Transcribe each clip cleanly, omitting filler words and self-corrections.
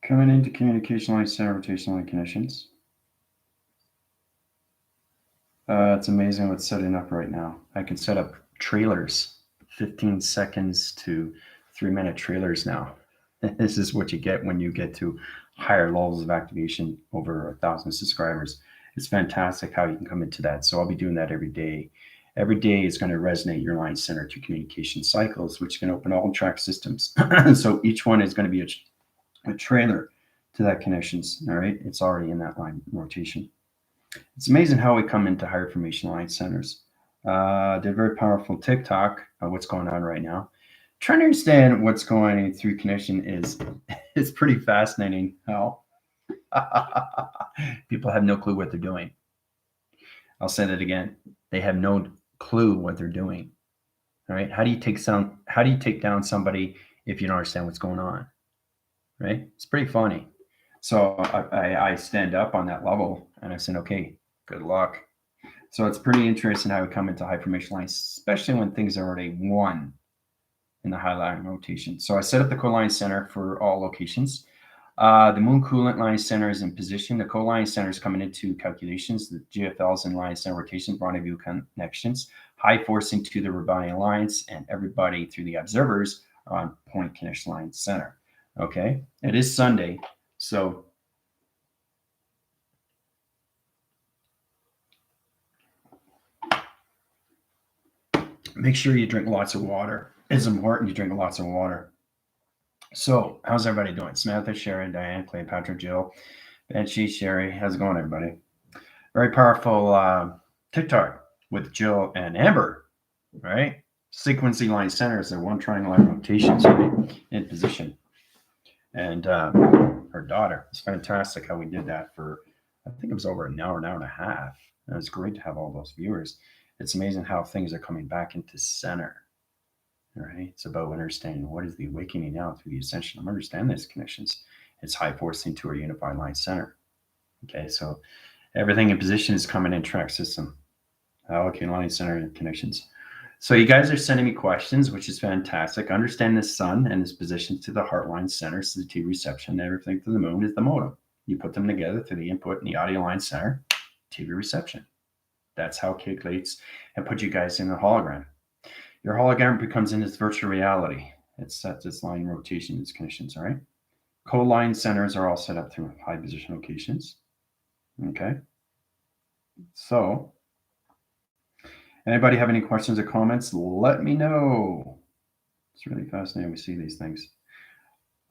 Coming into communication line center rotation line connections. It's amazing what's setting up right now. I can set up trailers, 15 seconds to 3-minute trailers now. This is what you get when you get to higher levels of activation over 1,000 subscribers. It's fantastic how you can come into that. So I'll be doing that every day. Every day is going to resonate your line center to communication cycles, which can open all track systems. So each one is going to be a trailer to that connections. All right. It's already in that line rotation. It's amazing how we come into higher formation line centers. They're very powerful TikTok, what's going on right now. Trying to understand what's going through connection is it's pretty fascinating how people have no clue what they're doing. I'll say that again. They have no clue what they're doing. All right. How do you take down somebody if you don't understand what's going on? Right? It's pretty funny. So I stand up on that level and I said, okay, good luck. So it's pretty interesting how we come into high formation lines, especially when things are already won in the high line rotation. So I set up the co-line center for all locations. The moon coolant line center is in position. The co-line center is coming into calculations. The GFLs and line center rotations, rendezvous connections, high forcing to the rebellion lines, and everybody through the observers are on point connection line center. Okay, it is Sunday, so make sure you drink lots of water. It's important you drink lots of water. So, how's everybody doing? Samantha, Sharon, Diane, Cleopatra, Jill, Banshee, Sherry. How's it going, everybody? Very powerful TikTok with Jill and Amber, right? Sequencing line centers, they're one triangle line rotations, right? In position. And her daughter. It's fantastic how we did that for, I think it was over an hour and a half. And it's great to have all those viewers. It's amazing how things are coming back into center. Right? It's about understanding what is the awakening now through the ascension. I'm understanding these connections. It's high forcing to our unified line center. Okay, so everything in position is coming in track system. Allocating line center connections. So you guys are sending me questions, which is fantastic. Understand the sun and its position to the heart line center, so the T reception, everything to the moon is the modem. You put them together through the input in the audio line center, TV reception. That's how it calculates and put you guys in the hologram. Your hologram becomes in its virtual reality. It sets its line rotation, its connections, all right? Co-line centers are all set up through high position locations. Okay. So, anybody have any questions or comments? Let me know. It's really fascinating. We see these things.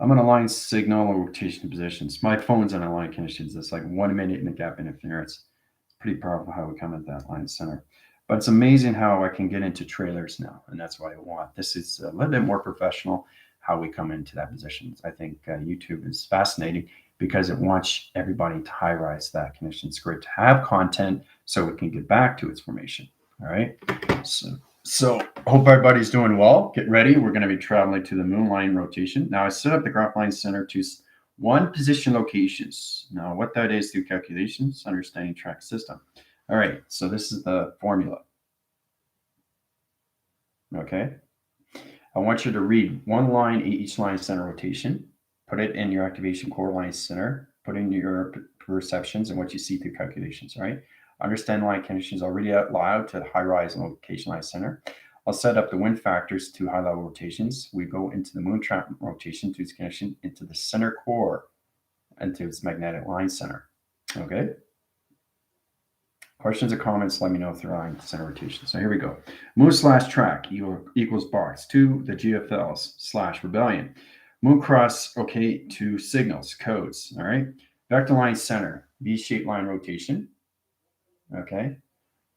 I'm on a line signal or rotation positions. My phone's on a line conditions. It's like 1 minute in the gap interference. It's pretty powerful how we come at that line center. But it's amazing how I can get into trailers now, and that's what I want. This is a little bit more professional, how we come into that position. I think YouTube is fascinating because it wants everybody to high-rise that connection. It's great to have content so we can get back to its formation, all right? So hope everybody's doing well. Get ready. We're going to be traveling to the moon line rotation. Now, I set up the graph line center to one position locations. Now, what that is through calculations, understanding track system. All right, so this is the formula. Okay, I want you to read one line each line center rotation, put it in your activation core line center, put in your perceptions and what you see through calculations, right? Understand line conditions already allowed to high rise and location line center. I'll set up the wind factors to high level rotations. We go into the moon trap rotation to its connection into the center core, into its magnetic line center. Okay. Questions or comments, let me know if they're on center rotation. So here we go. Moon / track equals box to the GFLs / rebellion. Moon cross, okay, to signals, codes, all right? Vector line center, V-shaped line rotation, okay?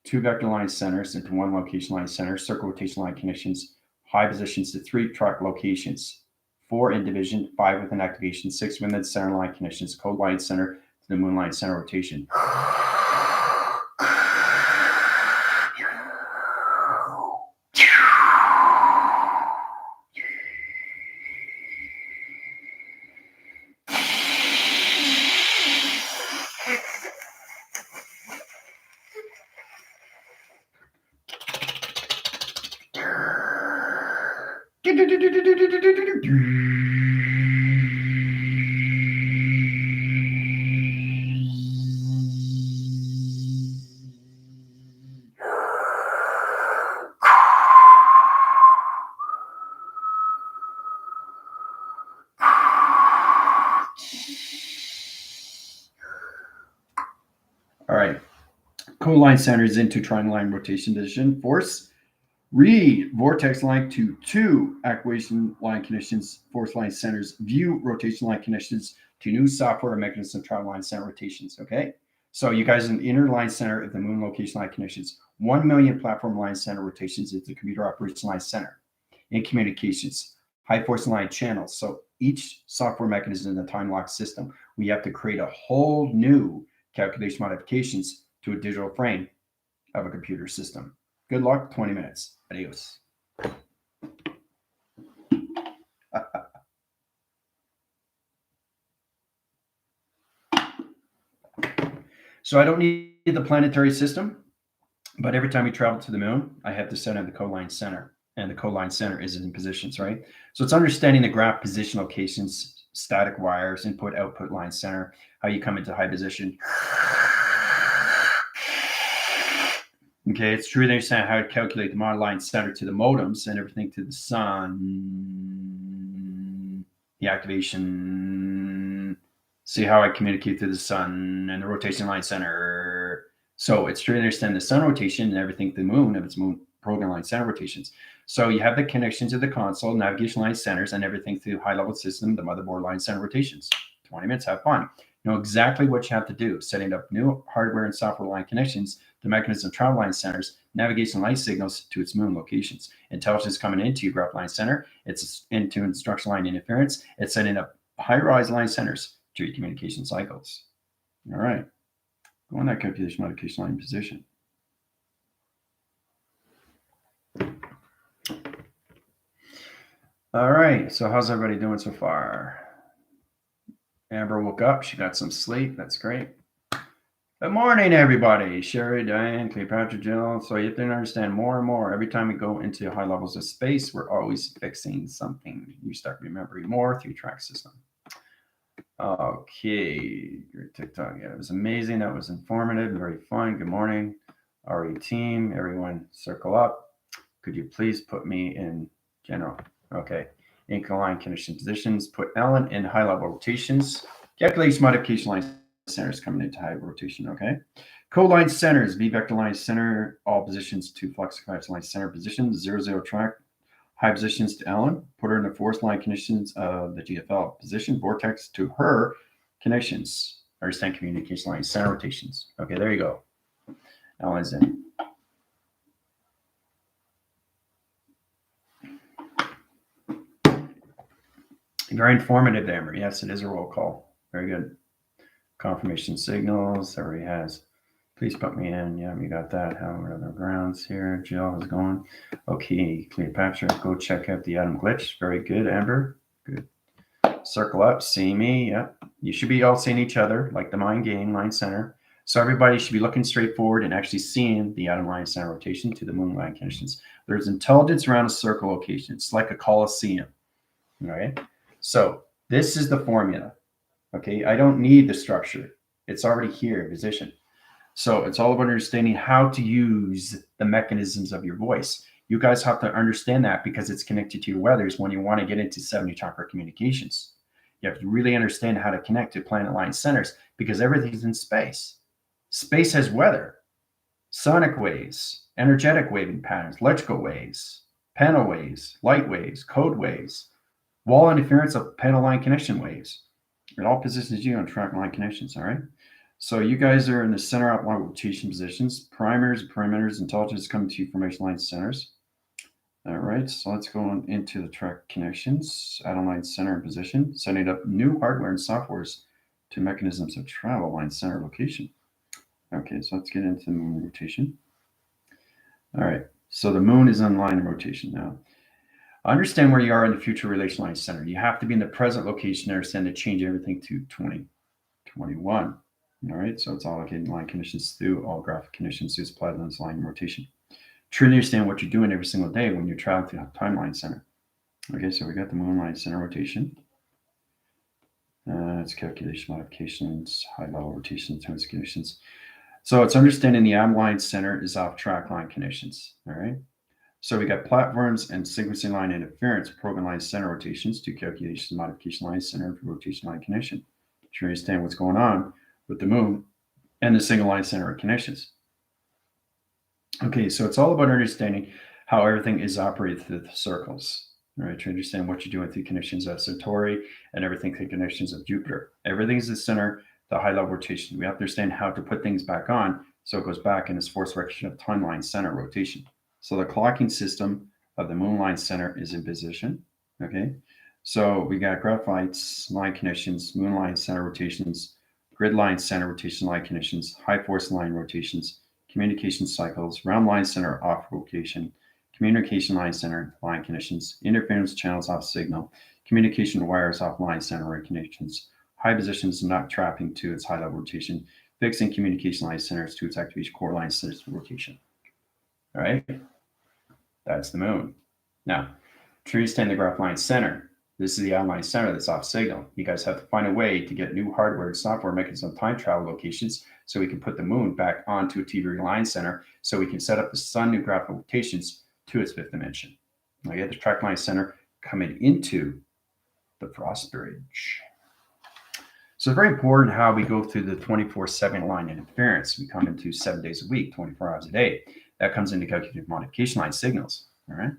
2 vector line centers into 1 location line center, circle rotation line connections, high positions to 3 track locations, 4 in division, 5 with an activation, 6 within center line connections, code line center to the moon line center rotation. Co-line centers into triangle line rotation position. Force. Read vortex line to 2 acquisition line conditions, force line centers, view rotation line conditions to new software mechanism travel line center rotations. Okay. So you guys in the inner line center of the moon location line conditions, 1 million platform line center rotations is the computer operation line center. In communications, high force line channels. So each software mechanism in the time lock system, we have to create a whole new calculation modifications to a digital frame of a computer system. Good luck, 20 minutes. Adios. So I don't need the planetary system, but every time we travel to the moon, I have to set up the co-line center, and the co-line center is in positions, right? So it's understanding the graph position locations, static wires, input, output, line center, how you come into high position. Okay, it's true to understand how to calculate the monoline center to the modems and everything to the sun, the activation, see how I communicate to the sun and the rotation line center. So it's true to understand the sun rotation and everything to the moon of its moon program line center rotations. So you have the connection to the console, navigation line centers, and everything through high level system, the motherboard line center rotations. 20 minutes, have fun. You know exactly what you have to do, setting up new hardware and software line connections, the mechanism travel line centers, navigation light signals to its moon locations. Intelligence coming into your graph line center, it's into instruction line interference, it's setting up high-rise line centers to your communication cycles. All right, go on that calculation modification line position. All right, so how's everybody doing so far? Amber woke up, she got some sleep, that's great. Good morning, everybody. Sherry, Diane, Cleopatra, Jill. So you have to understand more and more. Every time we go into high levels of space, we're always fixing something. You start remembering more through track system. Okay, great TikTok. Yeah, it was amazing. That was informative, very fun. Good morning, RE team. Everyone, circle up. Could you please put me in general? Okay, incline condition positions. Put Ellen in high level rotations. Calculation modification line centers coming into high rotation. Okay, co-line centers, V vector line center, all positions to flux line center positions. 0 track. High positions to Ellen, put her in the force line conditions of the GFL position, vortex to her connections. Understand communication line center rotations. Okay, there you go. Ellen's in. Very informative, Amber. Yes, it is a roll call. Very good. Confirmation signals. There he has. Please put me in. Yeah, we got that. How are the grounds here? Jill is going. Okay, Cleopatra, go check out the atom glitch. Very good, Amber. Good. Circle up, see me. Yep. You should be all seeing each other, like the mind game, line center. So everybody should be looking straight forward and actually seeing the atom line center rotation to the moon line conditions. There's intelligence around a circle location. It's like a coliseum. All right. So this is the formula. Okay. I don't need the structure. It's already here, position. So it's all about understanding how to use the mechanisms of your voice. You guys have to understand that because it's connected to your weathers when you want to get into 70 chakra communications. You have to really understand how to connect to planet line centers because everything's in space. Space has weather, sonic waves, energetic waving patterns, electrical waves, panel waves, light waves, code waves, wall interference of panel line connection waves. It all positions you on track line connections, all right? So you guys are in the center outline rotation positions, primers, perimeters, intelligence coming to you formation line centers. All right, so let's go on into the track connections, atom line center and position, setting up new hardware and softwares to mechanisms of travel line center location. Okay, so let's get into the moon rotation. All right, so the moon is on line rotation now. Understand where you are in the future relation line center. You have to be in the present location to understand to change everything to 2021. All right, so it's allocating line conditions through all graphic conditions to supply lens line rotation. Truly understand what you're doing every single day when you're traveling through the timeline center. Okay, so we got the moon line center rotation. It's calculation modifications, high level rotation, tones conditions. So it's understanding the atom line center is off track line conditions. All right. So we got platforms and sequencing line interference, program line center rotations to calculation modification line center for rotation line connection. To understand what's going on with the moon and the single line center connections. Okay, so it's all about understanding how everything is operated through the circles. Right, to understand what you're doing through connections of Centauri and everything through connections of Jupiter. Everything is the center, the high level rotation. We have to understand how to put things back on so it goes back in its force direction of timeline center rotation. So the clocking system of the moon line center is in position. Okay, so we got graphites, line connections, moon line center rotations, grid line center rotation line connections, high force line rotations, communication cycles, round line center off rotation, communication line center line connections, interference channels off signal, communication wires off line center connections, high positions not trapping to its high level rotation, fixing communication line centers to its activation core line centers rotation. All right, that's the moon. Now, to understand the graph line center, this is the outline center that's off signal. You guys have to find a way to get new hardware and software making some time travel locations so we can put the moon back onto a TV line center so we can set up the sun new graphical rotations to its fifth dimension. Now you have the track line center coming into the frost bridge. So it's very important how we go through the 24/7 line interference. We come into 7 days a week, 24 hours a day. That comes into calculated modification line signals. All right.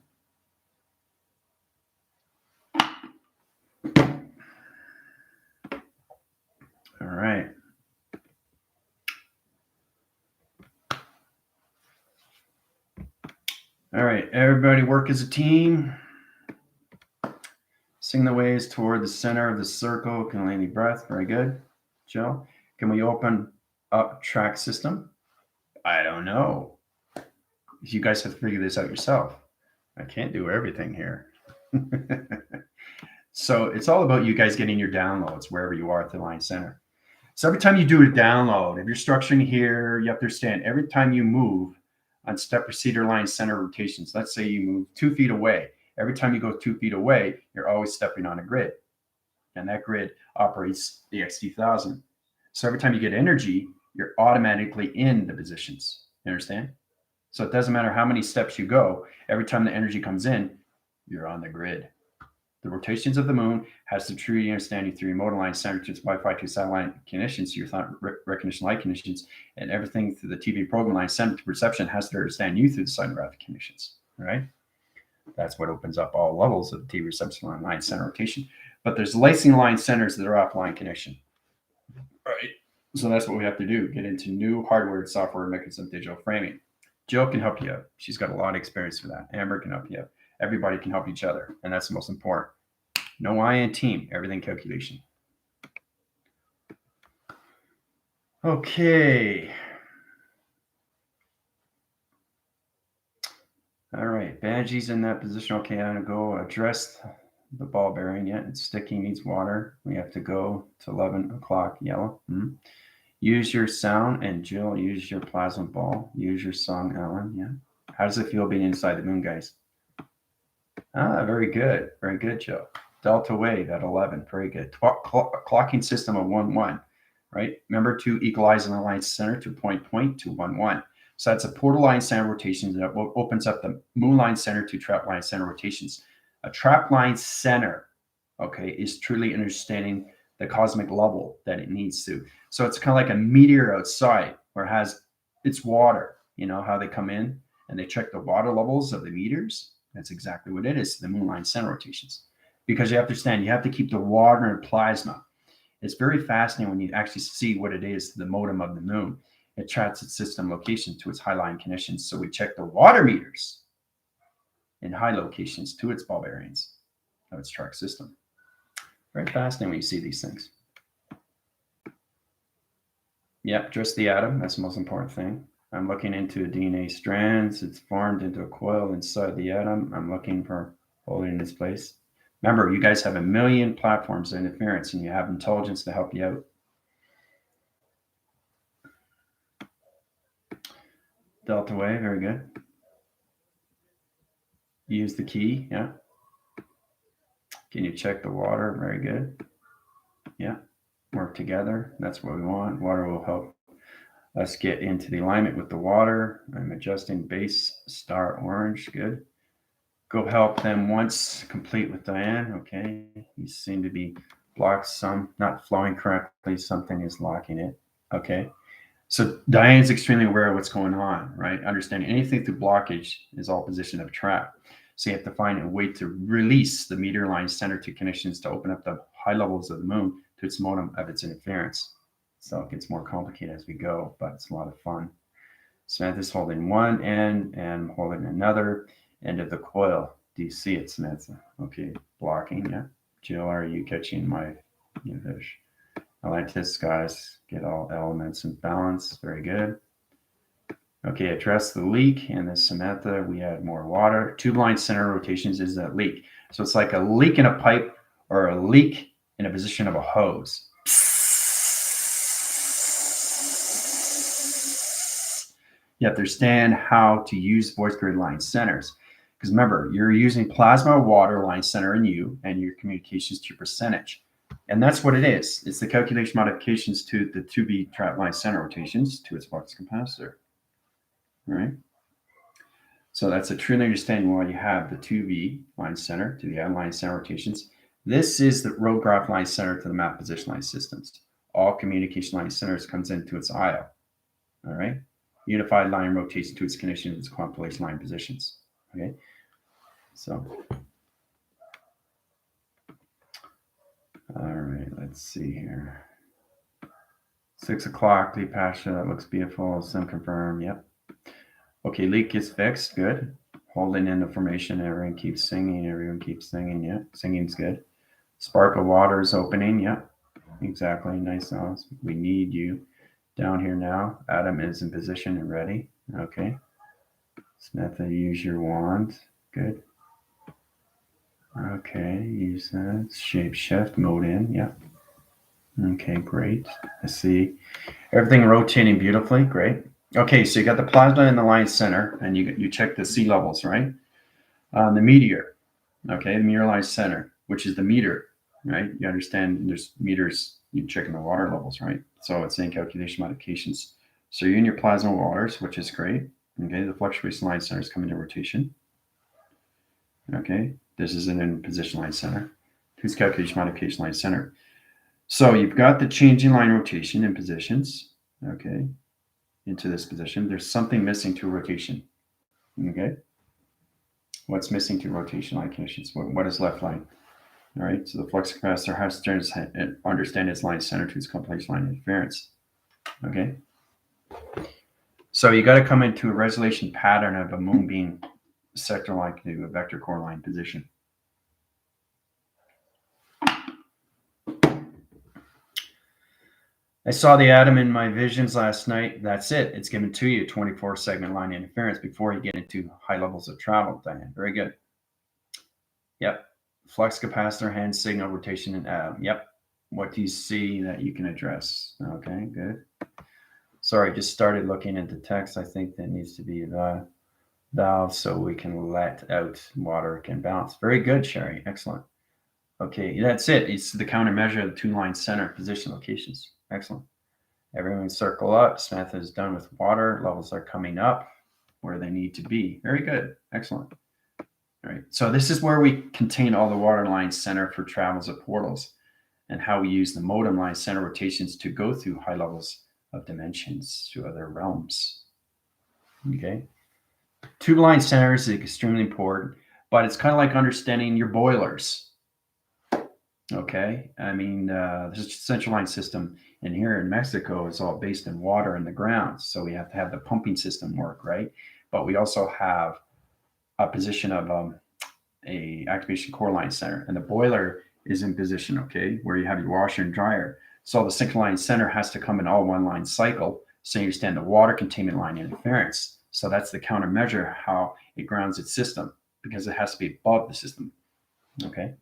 All right. All right, everybody work as a team. Sing the waves toward the center of the circle. Can only breath. Very good. Jill, can we open up track system? I don't know. You guys have to figure this out yourself. I can't do everything here. So it's all about you guys getting your downloads wherever you are at the line center. So every time you do a download, if you're structuring here, you have to understand every time you move on step procedure line center rotations, let's say you move 2 feet away. Every time you go 2 feet away, you're always stepping on a grid. And that grid operates the XT1000. So every time you get energy, you're automatically in the positions. You understand? So it doesn't matter how many steps you go, every time the energy comes in, you're on the grid. The rotations of the moon has the true understanding through remote line center to its Wi-Fi to satellite connections, to your thought recognition light connections, and everything through the TV program line center to perception has to understand you through the seismographic connections. Right? That's what opens up all levels of the TV reception line center rotation. But there's lacing line centers that are offline connection. Right. So that's what we have to do: get into new hardware and software, making some digital framing. Jill can help you out. She's got a lot of experience for that. Amber can help you out. Everybody can help each other, and that's the most important. No I in team, everything calculation. Okay. All right, Badgie's in that position. Okay, I'm gonna go address the ball bearing. Yeah, it's sticky, needs water. We have to go to 11 o'clock, yellow. Mm-hmm. Use your sound, and Jill, use your plasma ball. Use your song, Ellen. Yeah. How does it feel being inside the moon, guys? Ah, very good. Very good, Jill. Delta wave at 11. Very good. Clocking system of 1-1, right? Remember to equalize in the line center to point to 1-1. So that's a portal line center rotation that opens up the moon line center to trap line center rotations. A trap line center, okay, is truly understanding the cosmic level that it needs to. So it's kind of like a meteor outside where it has its water, you know, how they come in and they check the water levels of the meteors. That's exactly what it is, the moon line center rotations. Because you have to understand, you have to keep the water in plasma. It's very fascinating when you actually see what it is, the modem of the moon. It tracks its system location to its high line connections. So we check the water meters in high locations to its ball bearings of its track system. Very fascinating when you see these things. Yep, just the atom. That's the most important thing. I'm looking into DNA strands. It's formed into a coil inside the atom. I'm looking for holding its place. Remember, you guys have a million platforms of interference and you have intelligence to help you out. Delta wave, very good. Use the key, yeah. Can you check the water? Very good. Yeah, work together. That's what we want. Water will help us get into the alignment with the water. I'm adjusting base star orange. Good. Go help them once complete with Diane. Okay. You seem to be blocked some, not flowing correctly. Something is locking it. Okay. So Diane's extremely aware of what's going on, right? Understanding anything through blockage is all position of trap. So you have to find a way to release the meteor line center to connections to open up the high levels of the moon to its modem of its interference. So it gets more complicated as we go, but it's a lot of fun. Samantha's holding one end and holding another end of the coil. Do you see it, Samantha? Okay, blocking, yeah. Jill, are you catching my fish? I like this, guys. Get all elements in balance. Very good. Okay, address the leak. And then Samantha, we add more water. Tube line center rotations is that leak. So it's like a leak in a pipe or a leak in a position of a hose. You have to understand how to use voice grid line centers. Because remember, you're using plasma water line center in you and your communications to your percentage. And that's what it is. It's the calculation modifications to the 2B trap line center rotations to its flux capacitor. All right. So that's a true understanding why you have the 2V line center to the N line center rotations. This is the road graph line center to the map position line systems. All communication line centers comes into its IO. All right. Unified line rotation to its connection with its compilation line positions. Okay. So, all right, let's see here. 6 o'clock, leak pasture, that looks beautiful. Sim confirm, yep. Okay, leak is fixed, good. Holding in the formation, everyone keeps singing, yeah. Singing's good. Spark of water is opening, yep. Exactly, nice sounds. We need you down here now. Adam is in position and ready. Okay. Samantha, use your wand. Good. Okay, use that. Shape shift, mode in, yep. Okay, great. I see everything rotating beautifully. Great. Okay, so you got the plasma in the line center, and you check the sea levels, right? The meteor, okay, the meteor line center, which is the meter, right? You understand there's meters, you checking the water levels, right? So it's in calculation modifications. So you're in your plasma waters, which is great. Okay, the fluctuation line center is coming to rotation. Okay, this is an in position line center. Who's calculation modification line center? So you've got the changing line rotation in positions, okay, into this position. There's something missing to rotation, okay? What's missing to rotation line conditions? What is left line? All right, so the flux capacitor has to understand its line center to its complex line interference, okay? So you got to come into a resolution pattern of a moonbeam sector line to a vector core line position. I saw the atom in my visions last night. That's it. It's given to you 24 segment line interference before you get into high levels of travel, Diane. Very good. Yep. Flux capacitor, hand signal, rotation, and atom. Yep. What do you see that you can address? Okay, good. Sorry, just started looking at the text. I think that needs to be the valve so we can let out water can bounce. Very good, Sherry. Excellent. Okay, that's it. It's the countermeasure of the two line center position locations. Excellent. Everyone circle up. Samantha is done with water. Levels are coming up where they need to be. Very good. Excellent. All right. So this is where we contain all the water line center for travels of portals and how we use the modem line center rotations to go through high levels of dimensions to other realms. Okay. Tube line centers is extremely important, but it's kind of like understanding your boilers. Okay. I mean, the central line system in here in Mexico is all based in water in the ground. So we have to have the pumping system work, right? But we also have a position of a activation core line center, and the boiler is in position, okay, where you have your washer and dryer. So the central line center has to come in all one line cycle. So you understand the water containment line interference. So that's the countermeasure how it grounds its system because it has to be above the system. Okay.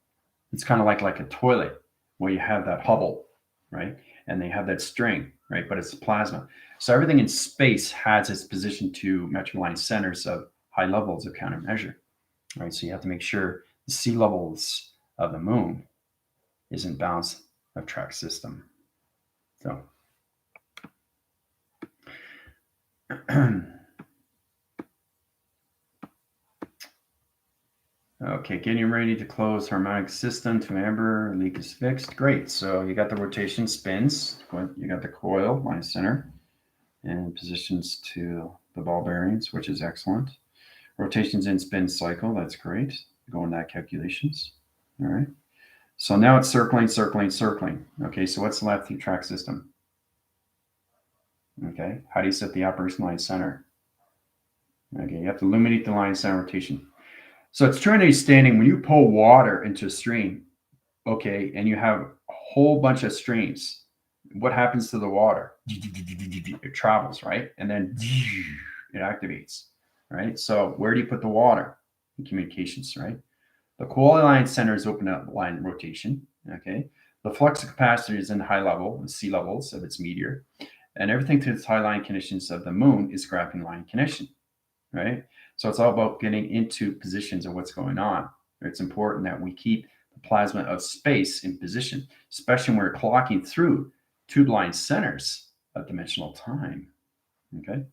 It's kind of like a toilet where you have that hubble, right? And they have that string, right? But it's plasma. So everything in space has its position to metric line centers of high levels of countermeasure, right? So you have to make sure the sea levels of the moon is in balance of track system. So okay, getting ready to close harmonic system to amber, leak is fixed. Great. So you got the rotation spins, you got the coil line center. and positions to the ball bearings, which is excellent. Rotations in spin cycle, that's great. Go in that calculations. All right. So now it's circling, circling, circling. Okay, so what's left through track system? Okay, how do you set the operation line center? Okay, you have to illuminate the line center rotation. So it's trying to be standing when you pull water into a stream, okay, and you have a whole bunch of streams. What happens to the water? It travels, right? And then it activates, right? So where do you put the water? In communications, right? The quality line center is open up line rotation, okay? The flux capacitor is in high level, the sea levels of its meteor, and everything to its high line conditions of the moon is graphing line condition, right? So it's all about getting into positions of what's going on. It's important that we keep the plasma of space in position, especially when we're clocking through tube line centers of dimensional time, okay?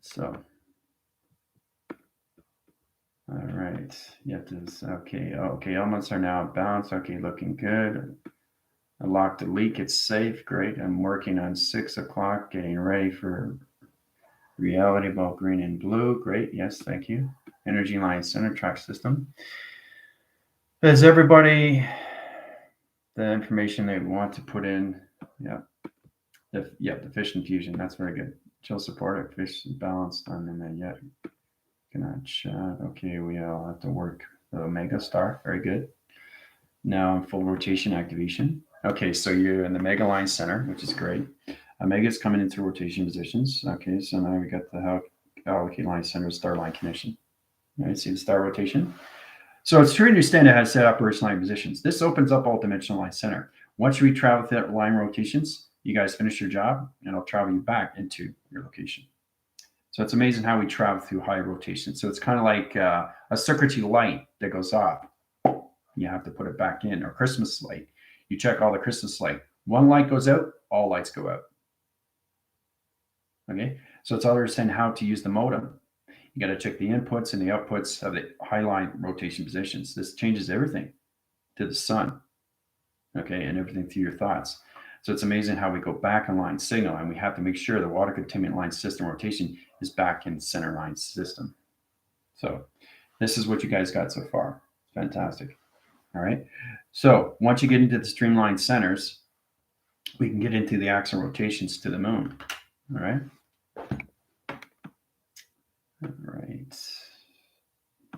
So, all right, yep, this, okay, okay, elements are now balanced, okay, looking good. I locked the leak, it's safe, great. I'm working on 6 o'clock, getting ready for reality, both green and blue, great, yes, thank you. Energy line center track system. Is everybody the information they want to put in? Yeah, the fish infusion, that's very good. Chill support, fish balanced on in the yet. Cannot chat. Okay, we all have to work the Omega Star. Very good. Now in full rotation activation. Okay, so you're in the Mega Line Center, which is great. Omega is coming into rotation positions. Okay, so now we got the allocate line center star line connection. All right, see the star rotation. So it's true to understand it has set operation line positions. This opens up all dimensional line center. Once you travel through that line rotations, you guys finish your job, and it'll travel you back into your location. So it's amazing how we travel through high rotation. So it's kind of like a circuitry light that goes off. You have to put it back in, or Christmas light. You check all the Christmas light. One light goes out, all lights go out. Okay, so it's all understanding how to use the modem. You got to check the inputs and the outputs of the high line rotation positions. This changes everything to the sun, okay, and everything through your thoughts. So it's amazing how we go back in line signal, and we have to make sure the water containment line system rotation is back in center line system. So this is what you guys got so far. Fantastic. All right. So once you get into the streamlined centers, we can get into the axis rotations to the moon. All right. All right.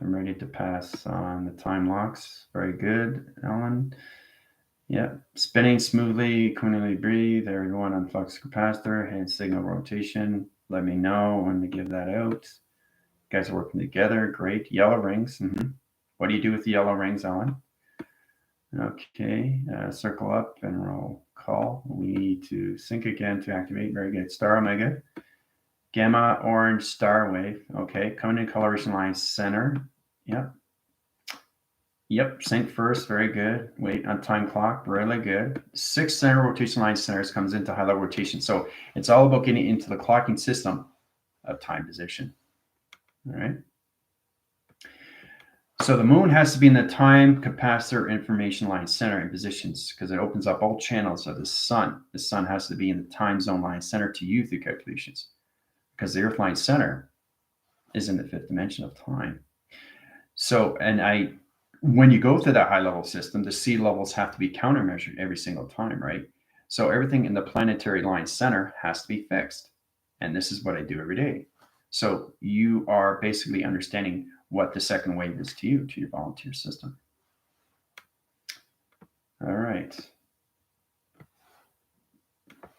I'm ready to pass on the time locks. Very good, Ellen. Yep. Spinning smoothly, continually breathe. Everyone on flux capacitor, hand signal rotation. Let me know when to give that out. You guys are working together. Great. Yellow rings. What do you do with the yellow rings, Ellen? Okay. Circle up and roll call. We need to sync again to activate. Very good. Star Omega. Gamma orange star wave. Okay. Coming in coloration line center. Yep. Yep, sync first, very good. Wait on time clock, really good. 6 center rotation line centers comes into high level rotation. So it's all about getting into the clocking system of time position. All right. So the moon has to be in the time capacitor information line center in positions because it opens up all channels of the sun. The sun has to be in the time zone line center to you through calculations because the earth line center is in the 5th dimension of time. So, when you go to that high level system, the sea levels have to be countermeasured every single time, right? So everything in the planetary line center has to be fixed. And this is what I do every day. So you are basically understanding what the second wave is to you, to your volunteer system. All right.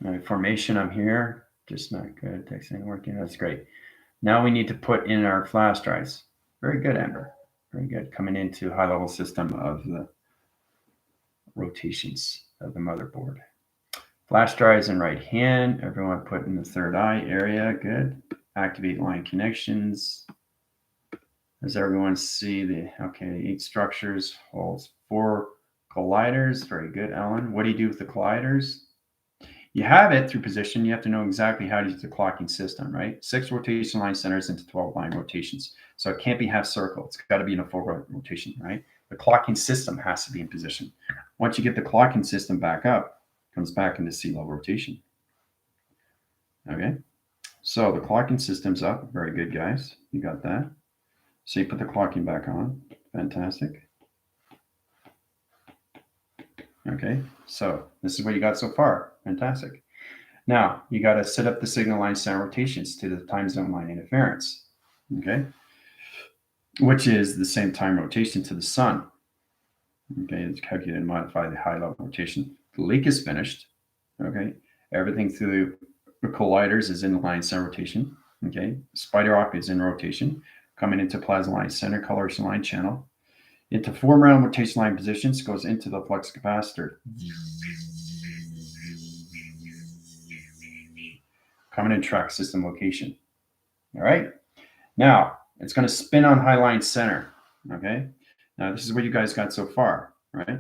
My formation, I'm here. Just not good. Texting working. That's great. Now we need to put in our flash drives. Very good, Amber. Very good. Coming into high level system of the rotations of the motherboard. Flash drives in right hand. Everyone put in the third eye area. Good. Activate line connections. Does everyone see the, okay, 8 structures, holds 4 colliders. Very good, Ellen. What do you do with the colliders? You have it through position. You have to know exactly how to use the clocking system, right? 6 rotation line centers into 12 line rotations. So it can't be half circle. It's got to be in a full rotation, right? The clocking system has to be in position. Once you get the clocking system back up, it comes back into sea level rotation. Okay. So the clocking system's up. Very good, guys. You got that. So you put the clocking back on. Fantastic. Okay. So this is what you got so far. Fantastic. Now you got to set up the signal line center rotations to the time zone line interference. Okay. Which is the same time rotation to the sun. Okay. It's calculated and modify the high level rotation. The leak is finished. Okay. Everything through the colliders is in line center rotation. Okay. Spider arc is in rotation. Coming into plasma line center, coloration line channel. Into 4 round rotation line positions, goes into the flux capacitor. Coming in track system location. All right. Now it's going to spin on high line center. Okay. Now this is what you guys got so far, right?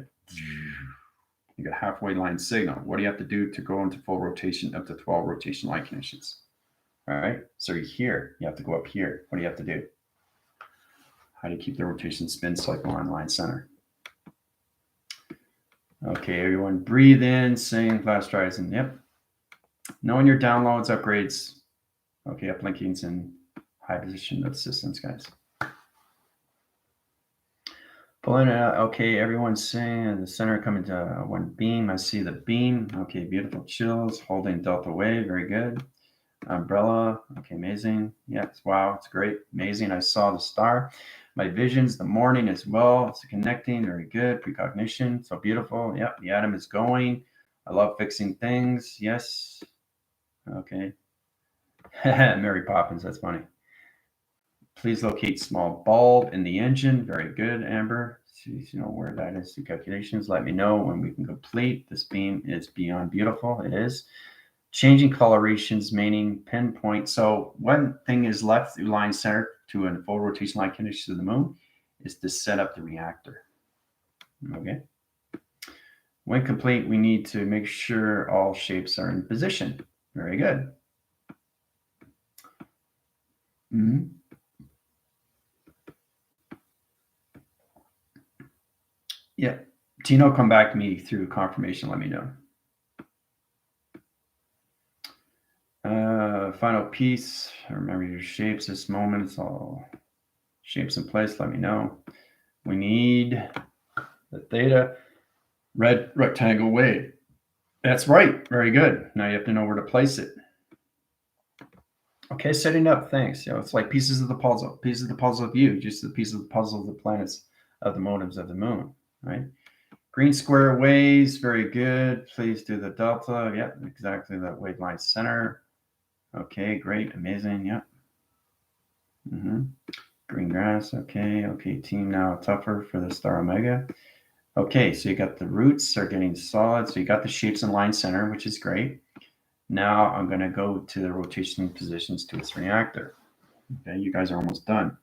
You got halfway line signal. What do you have to do to go into full rotation up to 12 rotation line conditions? All right. So you're here. You have to go up here. What do you have to do? How do you keep the rotation spin cycle on line center? Okay, everyone breathe in, sing, flash drives, and yep. Knowing your downloads, upgrades, okay, uplinkings, and high position of the systems, guys. Pulling it out. Okay, everyone's saying the center coming to one beam. I see the beam. Okay, beautiful chills. Holding delta wave. Very good. Umbrella. Okay, amazing. Yes, wow, it's great. Amazing. I saw the star. My visions, the morning as well. It's connecting. Very good. Precognition. So beautiful. Yep, the atom is going. I love fixing things. Yes. Okay. Mary Poppins. That's funny. Please locate small bulb in the engine. Very good, Amber. So you know where that is. The calculations. Let me know when we can complete. This beam is beyond beautiful. It is. Changing colorations, meaning pinpoint. So one thing is left through line center to a full rotation line condition to the moon is to set up the reactor. Okay. When complete, we need to make sure all shapes are in position. Very good. Mm-hmm. Yeah. Tino, come back to me through confirmation. Let me know. Final piece. Remember your shapes. This moment, it's all shapes in place. Let me know. We need the theta red rectangle wave. That's right. Very good. Now you have to know where to place it. Okay, setting up. Thanks. It's like pieces of the puzzle. Pieces of the puzzle of you. Just the pieces of the puzzle of the planets, of the motives of the moon. Right. Green square waves. Very good. Please do the delta. Yep, exactly that wave line center. Okay, great. Amazing. Yep. Green grass. Okay. Okay. Team now tougher for the star omega. Okay, so you got the roots are getting solid. So you got the shapes in line center, which is great. Now I'm going to go to the rotation positions to its reactor. Okay, you guys are almost done.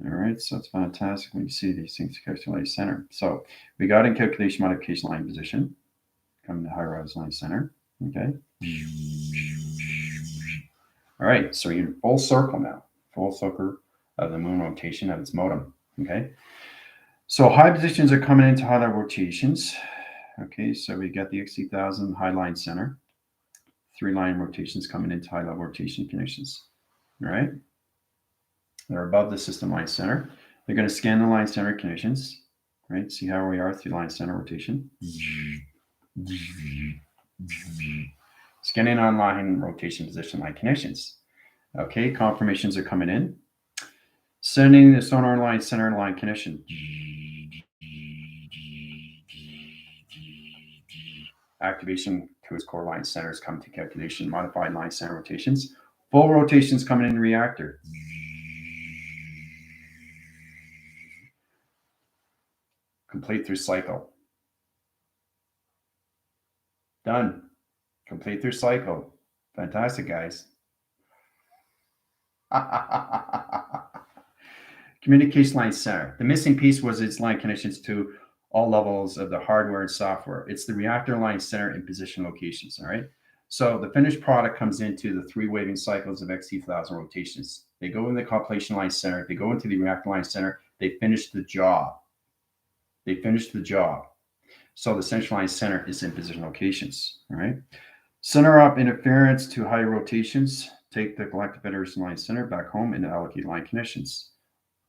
All right, so it's fantastic when you see these things calculate center. So we got in calculation modification line position. Coming to high rise line center. Okay. All right, so you're in full circle now. Full circle of the moon rotation of its modem. Okay. So high positions are coming into high level rotations. Okay, so we got the X3000 high line center. 3 line rotations coming into high level rotation conditions. All right. They're above the system line center. They're going to scan the line center conditions. Right. See how we are through line center rotation. Scanning on line rotation position line conditions. Okay, confirmations are coming in. Sending the sonar line center line condition. Activation to its core line centers come to calculation. Modified line center rotations. Full rotations coming in reactor. Complete through cycle. Done. Complete through cycle. Fantastic, guys. Communication line center. The missing piece was its line connections to all levels of the hardware and software. It's the reactor line center and position locations. All right. So the finished product comes into the 3 waving cycles of XT1000 rotations. They go in the compilation line center. They go into the reactor line center. They finish the job. So the central line center is in position locations. All right. Center up interference to high rotations. Take the galactic federation line center back home and allocate line conditions.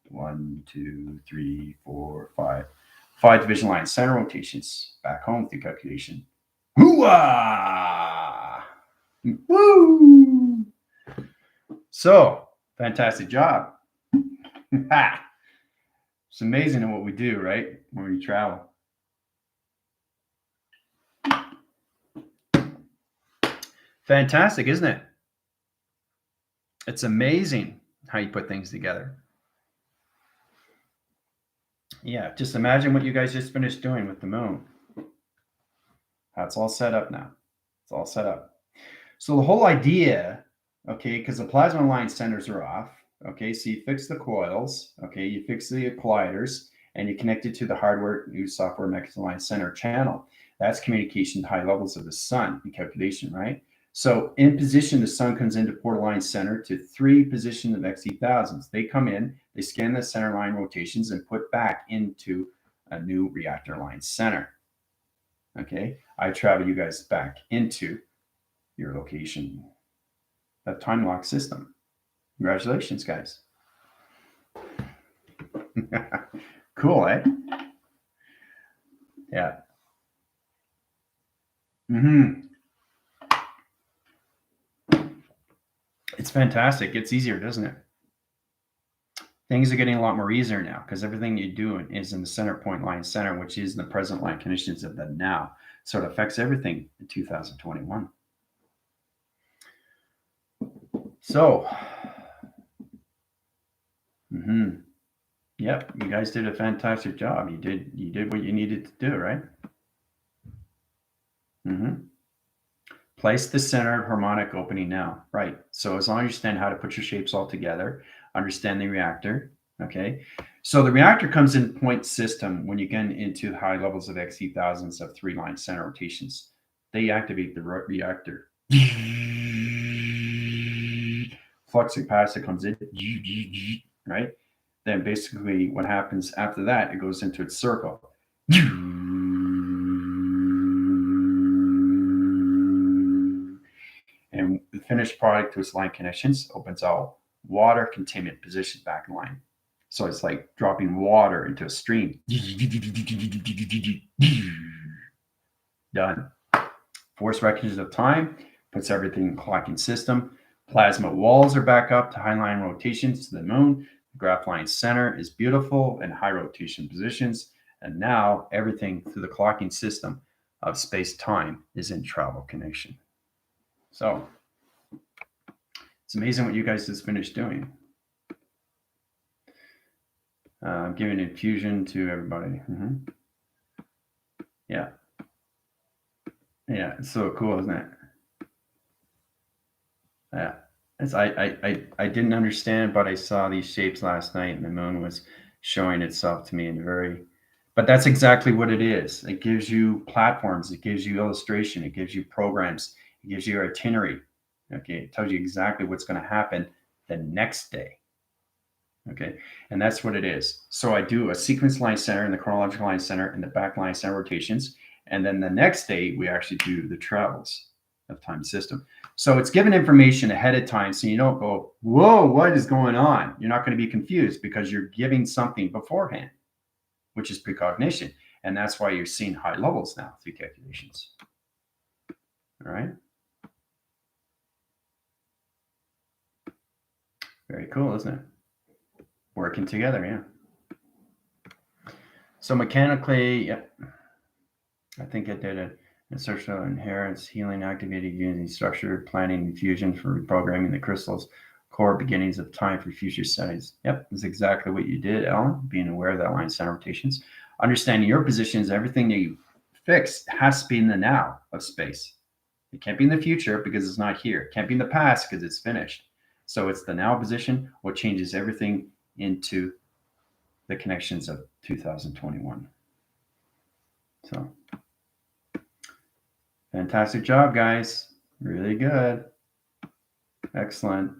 1, 2, 3, 4, 5. 5 division line center rotations back home through calculation. Hooah! Woo! So, fantastic job. It's amazing in what we do, right? When we travel. Fantastic, isn't it? It's amazing how you put things together. Yeah, just imagine what you guys just finished doing with the moon. That's all set up now. It's all set up. So the whole idea, okay, because the plasma line centers are off, okay, so you fix the coils, okay, you fix the colliders, and you connect it to the hardware, new software mechanism line center channel. That's communication to high levels of the sun in calculation, right? So in position, the sun comes into portal line center to 3 position of XE1000s. They come in, they scan the center line rotations and put back into a new reactor line center. Okay, I travel you guys back into your location. That time lock system. Congratulations, guys. Cool, eh? Yeah. It's fantastic. It's easier, doesn't it? Things are getting a lot more easier now because everything you're doing is in the center point line center, which is in the present line conditions of the now. So it affects everything in 2021. So, yep, you guys did a fantastic job. You did what you needed to do, right? Place the center harmonic opening now, right? So as long as you understand how to put your shapes all together, understand the reactor, okay? So the reactor comes in point system when you get into high levels of XE1000s of 3 line center rotations. They activate the reactor. Flux capacitor comes in, right? Then basically what happens after that, it goes into its circle. And the finished product to its line connections opens out water containment position back in line. So it's like dropping water into a stream. Done. Force recognition of time puts everything in clocking system. Plasma walls are back up to high line rotations to the moon. The graph line center is beautiful in high rotation positions. And now everything through the clocking system of space-time is in travel connection. So it's amazing what you guys just finished doing. Giving infusion to everybody. Yeah. Yeah, it's so cool, isn't it? Yeah. I didn't understand, but I saw these shapes last night and the moon was showing itself to me in but that's exactly what it is. It gives you platforms, it gives you illustration, it gives you programs, it gives you your itinerary. Okay, it tells you exactly what's going to happen the next day. Okay, and that's what it is. So I do a sequence line center and the chronological line center and the back line center rotations. And then the next day, we actually do the travels of time system. So it's given information ahead of time. So you don't go, whoa, what is going on? You're not going to be confused because you're giving something beforehand, which is precognition. And that's why you're seeing high levels now through calculations. All right. Very cool, isn't it? Working together, yeah. So mechanically, yeah, I think I did it. Insertional inheritance, healing, activated unity structure, planning, infusion for reprogramming the crystals, core beginnings of time for future settings. Yep, that's exactly what you did, Ellen, being aware of that line center rotations. Understanding your positions, everything that you fix has to be in the now of space. It can't be in the future because it's not here. It can't be in the past because it's finished. So it's the now position, what changes everything into the connections of 2021. So fantastic job, guys. Really good. Excellent.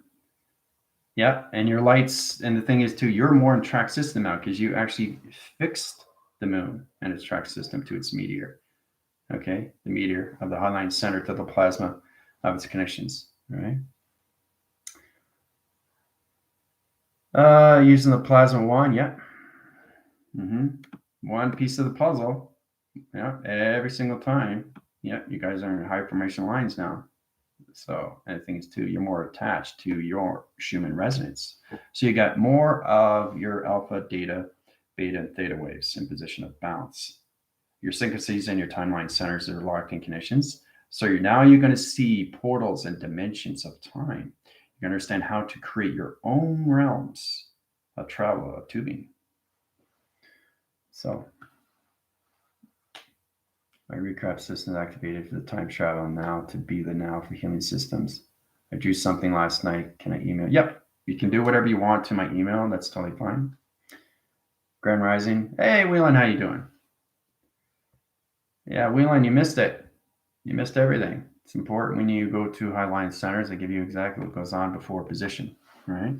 Yeah, and your lights, and the thing is too, you're more in track system now because you actually fixed the moon and its track system to its meteor. Okay, the meteor of the highline center to the plasma of its connections, right? Using the plasma wand, yeah. One piece of the puzzle, yeah, every single time. Yeah, you guys are in high formation lines now. So, and the thing is, too, you're more attached to your Schumann resonance. So you got more of your alpha, beta, and theta waves in position of balance. Your synchronicities and your timeline centers are locked in connections. So you're going to see portals and dimensions of time. You understand how to create your own realms of travel, of tubing. So my recap system is activated for the time travel now to be the now for healing systems. I drew something last night. Can I email? Yep. You can do whatever you want to my email. That's totally fine. Grand Rising. Hey, Whelan, how you doing? Yeah, Whelan, you missed it. You missed everything. It's important when you go to Highline Centers, they give you exactly what goes on before position, right?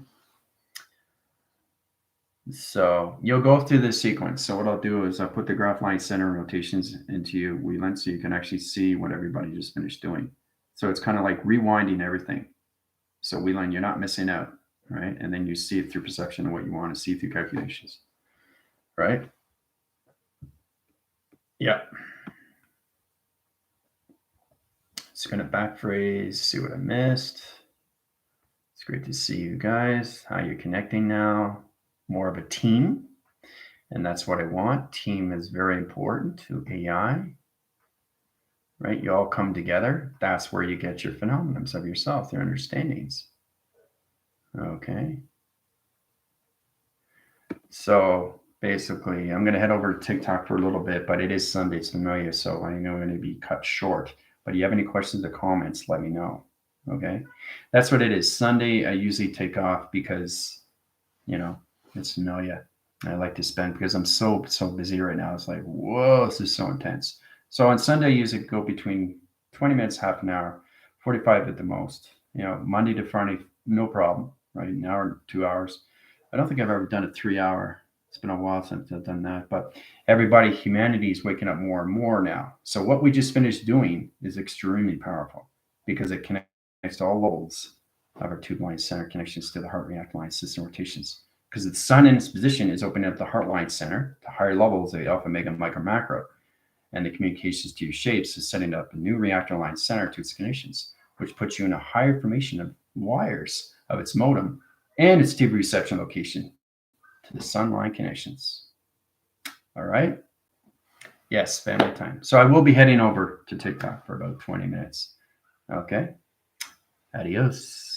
So you'll go through this sequence. So what I'll do is I'll put the graph line center rotations into you, Whelan, so you can actually see what everybody just finished doing. So it's kind of like rewinding everything. So Whelan, you're not missing out, right? And then you see it through perception of what you want to see through calculations, right? Yeah. Just going to back phrase, see what I missed. It's great to see you guys, how you're connecting now. More of a team. And that's what I want. Team is very important to AI, right? You all come together. That's where you get your phenomenons of yourself, your understandings. Okay. So basically, I'm going to head over to TikTok for a little bit, but it is Sunday, it's familiar, so I know I'm going to be cut short. But if you have any questions or comments, let me know. Okay. That's what it is. Sunday, I usually take off because, it's familiar. I like to spend because I'm so busy right now. It's like, whoa, this is so intense. So on Sunday, I usually go between 20 minutes, half an hour, 45 at the most. Monday to Friday, no problem, right? An hour, 2 hours. I don't think I've ever done a 3 hour. It's been a while since I've done that, but humanity is waking up more and more now. So what we just finished doing is extremely powerful because it connects to all levels of our tube line center connections to the heart react line system rotations. Because the sun in its position is opening up the heart line center to higher levels of the alpha, mega, micro, macro, and the communications to your shapes is setting up a new reactor line center to its connections, which puts you in a higher formation of wires of its modem and its tube reception location to the sun line connections. All right. Yes, family time. So I will be heading over to TikTok for about 20 minutes. Okay. Adios.